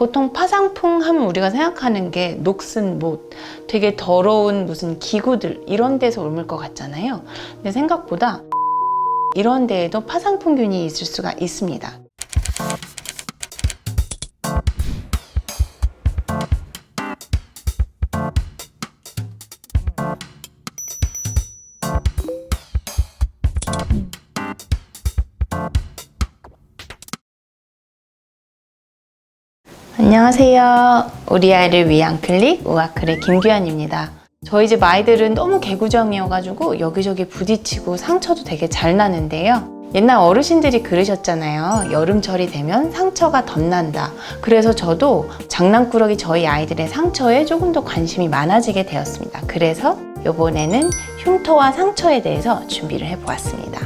보통 파상풍 하면 우리가 생각하는 게 녹슨 못, 되게 더러운 무슨 기구들 이런 데서 옮을 것 같잖아요. 근데 생각보다 이런 데에도 파상풍균이 있을 수가 있습니다. 안녕하세요. 우리 아이를 위한 클릭 우아클의 김규환입니다. 저희 집 아이들은 너무 개구정이어가지고 여기저기 부딪히고 상처도 되게 잘 나는데요. 옛날 어르신들이 그러셨잖아요. 여름철이 되면 상처가 덧난다. 그래서 저도 장난꾸러기 저희 아이들의 상처에 조금 더 관심이 많아지게 되었습니다. 그래서 이번에는 흉터와 상처에 대해서 준비를 해보았습니다.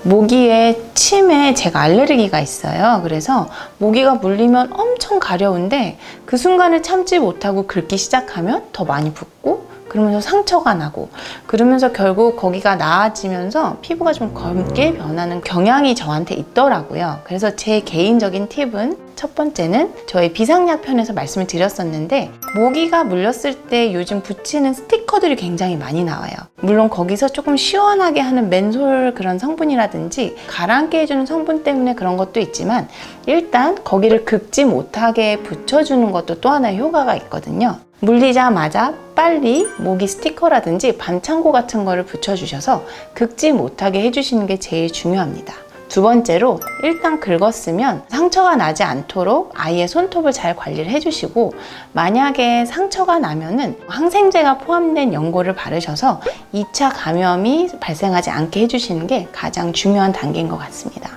모기에 침에 제가 알레르기가 있어요. 그래서 모기가 물리면 엄청 가려운데 그 순간을 참지 못하고 긁기 시작하면 더 많이 붓고 그러면서 상처가 나고 그러면서 결국 거기가 나아지면서 피부가 좀 검게 변하는 경향이 저한테 있더라고요. 그래서 제 개인적인 팁은 첫 번째는 저희 비상약 편에서 말씀을 드렸었는데 모기가 물렸을 때 요즘 붙이는 스티커들이 굉장히 많이 나와요. 물론 거기서 조금 시원하게 하는 멘솔 그런 성분이라든지 가라앉게 해주는 성분 때문에 그런 것도 있지만 일단 거기를 긁지 못하게 붙여주는 것도 또 하나의 효과가 있거든요. 물리자마자 빨리 모기 스티커라든지 반창고 같은 거를 붙여주셔서 긁지 못하게 해주시는 게 제일 중요합니다. 두 번째로 일단 긁었으면 상처가 나지 않도록 아이의 손톱을 잘 관리를 해주시고 만약에 상처가 나면은 항생제가 포함된 연고를 바르셔서 2차 감염이 발생하지 않게 해주시는 게 가장 중요한 단계인 것 같습니다.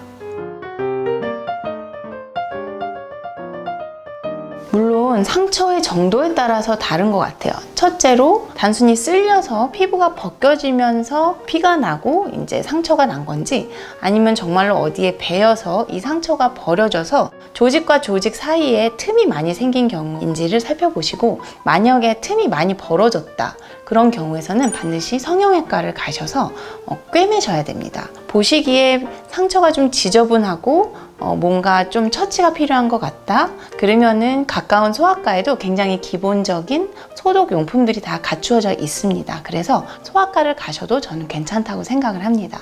물론 상처의 정도에 따라서 다른 것 같아요. 첫째로 단순히 쓸려서 피부가 벗겨지면서 피가 나고 이제 상처가 난 건지 아니면 정말로 어디에 베어서 이 상처가 버려져서 조직과 조직 사이에 틈이 많이 생긴 경우인지를 살펴보시고 만약에 틈이 많이 벌어졌다. 그런 경우에서는 반드시 성형외과를 가셔서 꿰매셔야 됩니다. 보시기에 상처가 좀 지저분하고 뭔가 좀 처치가 필요한 것 같다? 그러면은 가까운 소아과에도 굉장히 기본적인 소독 용품들이 다 갖추어져 있습니다. 그래서 소아과를 가셔도 저는 괜찮다고 생각을 합니다.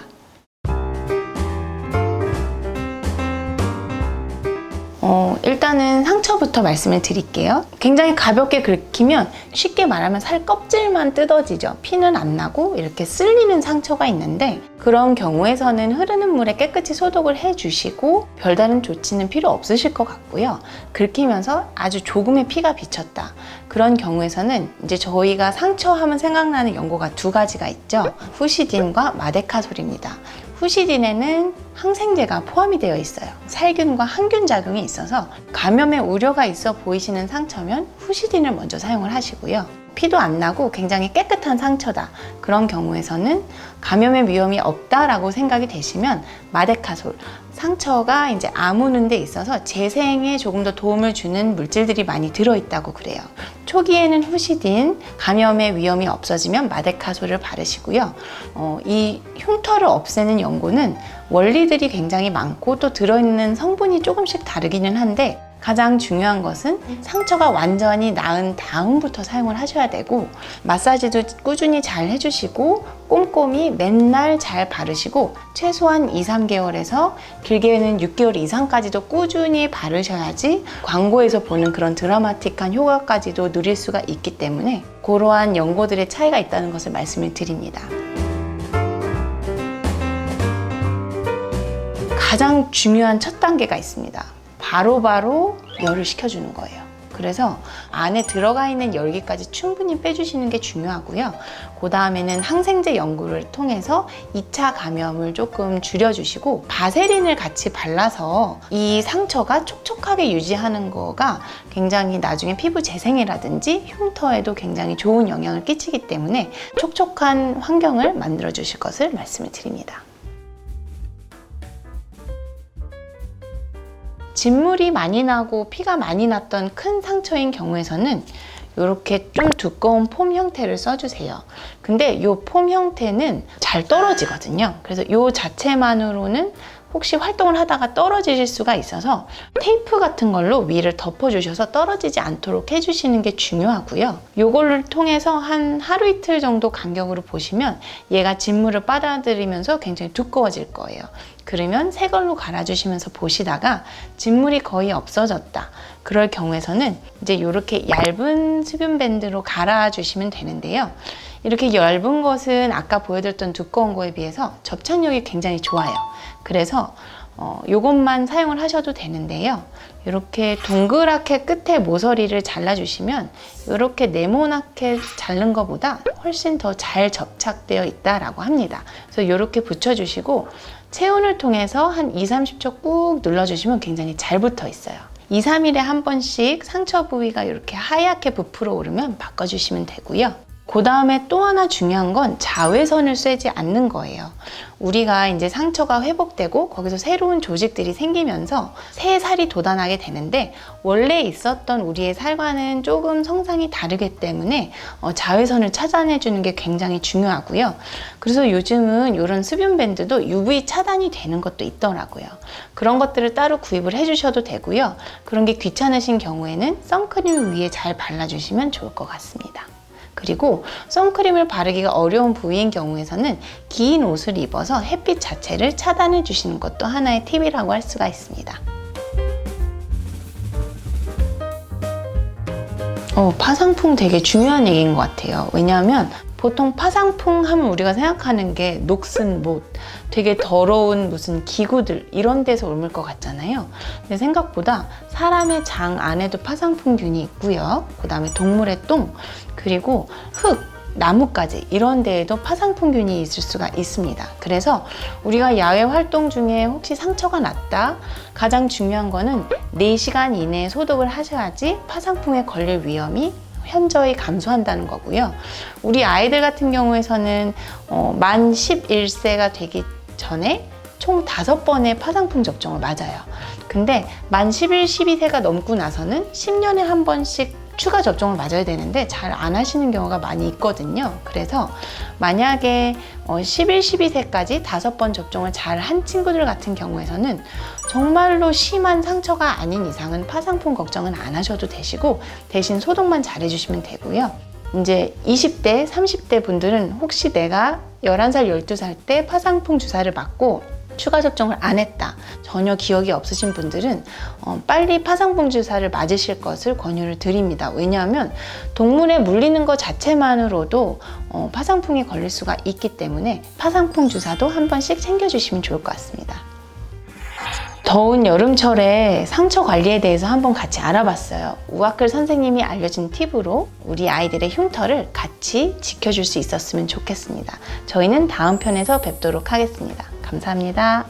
일단은 상처부터 말씀을 드릴게요. 굉장히 가볍게 긁히면 쉽게 말하면 살 껍질만 뜯어지죠. 피는 안 나고 이렇게 쓸리는 상처가 있는데 그런 경우에서는 흐르는 물에 깨끗이 소독을 해주시고 별다른 조치는 필요 없으실 것 같고요. 긁히면서 아주 조금의 피가 비쳤다. 그런 경우에서는 이제 저희가 상처하면 생각나는 연고가 두 가지가 있죠. 후시딘과 마데카솔입니다. 후시딘에는 항생제가 포함이 되어 있어요. 살균과 항균 작용이 있어서 감염의 우려가 있어 보이시는 상처면 후시딘을 먼저 사용을 하시고요. 피도 안 나고 굉장히 깨끗한 상처다. 그런 경우에서는 감염의 위험이 없다라고 생각이 되시면 마데카솔, 상처가 이제 아무는 데 있어서 재생에 조금 더 도움을 주는 물질들이 많이 들어있다고 그래요. 초기에는 후시딘, 감염의 위험이 없어지면 마데카솔을 바르시고요. 이 흉터를 없애는 연고는 원리들이 굉장히 많고 또 들어있는 성분이 조금씩 다르기는 한데 가장 중요한 것은 상처가 완전히 나은 다음부터 사용을 하셔야 되고 마사지도 꾸준히 잘 해주시고 꼼꼼히 맨날 잘 바르시고 최소한 2-3개월에서 길게는 6개월 이상까지도 꾸준히 바르셔야지 광고에서 보는 그런 드라마틱한 효과까지도 누릴 수가 있기 때문에 그러한 연고들의 차이가 있다는 것을 말씀을 드립니다. 가장 중요한 첫 단계가 있습니다. 바로바로 열을 식혀주는 거예요. 그래서 안에 들어가 있는 열기까지 충분히 빼주시는 게 중요하고요. 그 다음에는 항생제 연고를 통해서 2차 감염을 조금 줄여주시고 바세린을 같이 발라서 이 상처가 촉촉하게 유지하는 거가 굉장히 나중에 피부 재생이라든지 흉터에도 굉장히 좋은 영향을 끼치기 때문에 촉촉한 환경을 만들어 주실 것을 말씀을 드립니다. 진물이 많이 나고 피가 많이 났던 큰 상처인 경우에서는 이렇게 좀 두꺼운 폼 형태를 써주세요. 근데 이 폼 형태는 잘 떨어지거든요. 그래서 이 자체만으로는 혹시 활동을 하다가 떨어지실 수가 있어서 테이프 같은 걸로 위를 덮어주셔서 떨어지지 않도록 해주시는 게 중요하고요. 요거를 통해서 한 하루 이틀 정도 간격으로 보시면 얘가 진물을 빨아들이면서 굉장히 두꺼워질 거예요. 그러면 새 걸로 갈아주시면서 보시다가 진물이 거의 없어졌다. 그럴 경우에서는 이제 이렇게 얇은 수분 밴드로 갈아주시면 되는데요. 이렇게 얇은 것은 아까 보여드렸던 두꺼운 거에 비해서 접착력이 굉장히 좋아요. 그래서 이것만 사용을 하셔도 되는데요. 이렇게 동그랗게 끝에 모서리를 잘라주시면 이렇게 네모나게 자른 것보다 훨씬 더 잘 접착되어 있다라고 합니다. 그래서 이렇게 붙여주시고 체온을 통해서 한 20-30초 꾹 눌러주시면 굉장히 잘 붙어 있어요. 2-3일에 한 번씩 상처 부위가 이렇게 하얗게 부풀어 오르면 바꿔주시면 되고요. 그 다음에 또 하나 중요한 건 자외선을 쐬지 않는 거예요. 우리가 이제 상처가 회복되고 거기서 새로운 조직들이 생기면서 새 살이 돋아나게 되는데 원래 있었던 우리의 살과는 조금 성상이 다르기 때문에 자외선을 차단해주는 게 굉장히 중요하고요. 그래서 요즘은 이런 수분 밴드도 UV 차단이 되는 것도 있더라고요. 그런 것들을 따로 구입을 해주셔도 되고요. 그런 게 귀찮으신 경우에는 선크림 위에 잘 발라주시면 좋을 것 같습니다. 그리고 선크림을 바르기가 어려운 부위인 경우에서는 긴 옷을 입어서 햇빛 자체를 차단해 주시는 것도 하나의 팁이라고 할 수가 있습니다. 파상풍 되게 중요한 얘기인 것 같아요. 왜냐하면 보통 파상풍 하면 우리가 생각하는 게 녹슨 못, 되게 더러운 무슨 기구들 이런 데서 옮을 것 같잖아요. 근데 생각보다 사람의 장 안에도 파상풍균이 있고요. 그 다음에 동물의 똥, 그리고 흙, 나무까지 이런 데에도 파상풍균이 있을 수가 있습니다. 그래서 우리가 야외 활동 중에 혹시 상처가 났다, 가장 중요한 거는 4시간 이내에 소독을 하셔야지 파상풍에 걸릴 위험이 현저히 감소한다는 거고요. 우리 아이들 같은 경우에서는 만 11세가 되기 전에 총 5번의 파상풍 접종을 맞아요. 근데 만 11, 12세가 넘고 나서는 10년에 한 번씩 추가 접종을 맞아야 되는데 잘 안 하시는 경우가 많이 있거든요. 그래서 만약에 11, 12세까지 5번 접종을 잘 한 친구들 같은 경우에서는 정말로 심한 상처가 아닌 이상은 파상풍 걱정은 안 하셔도 되시고 대신 소독만 잘 해주시면 되고요. 이제 20대, 30대 분들은 혹시 내가 11살, 12살 때 파상풍 주사를 맞고 추가 접종을 안 했다, 전혀 기억이 없으신 분들은 빨리 파상풍 주사를 맞으실 것을 권유를 드립니다. 왜냐하면 동물에 물리는 것 자체만으로도 파상풍에 걸릴 수가 있기 때문에 파상풍 주사도 한 번씩 챙겨주시면 좋을 것 같습니다. 더운 여름철에 상처 관리에 대해서 한번 같이 알아봤어요. 우아클 선생님이 알려준 팁으로 우리 아이들의 흉터를 같이 지켜줄 수 있었으면 좋겠습니다. 저희는 다음 편에서 뵙도록 하겠습니다. 감사합니다.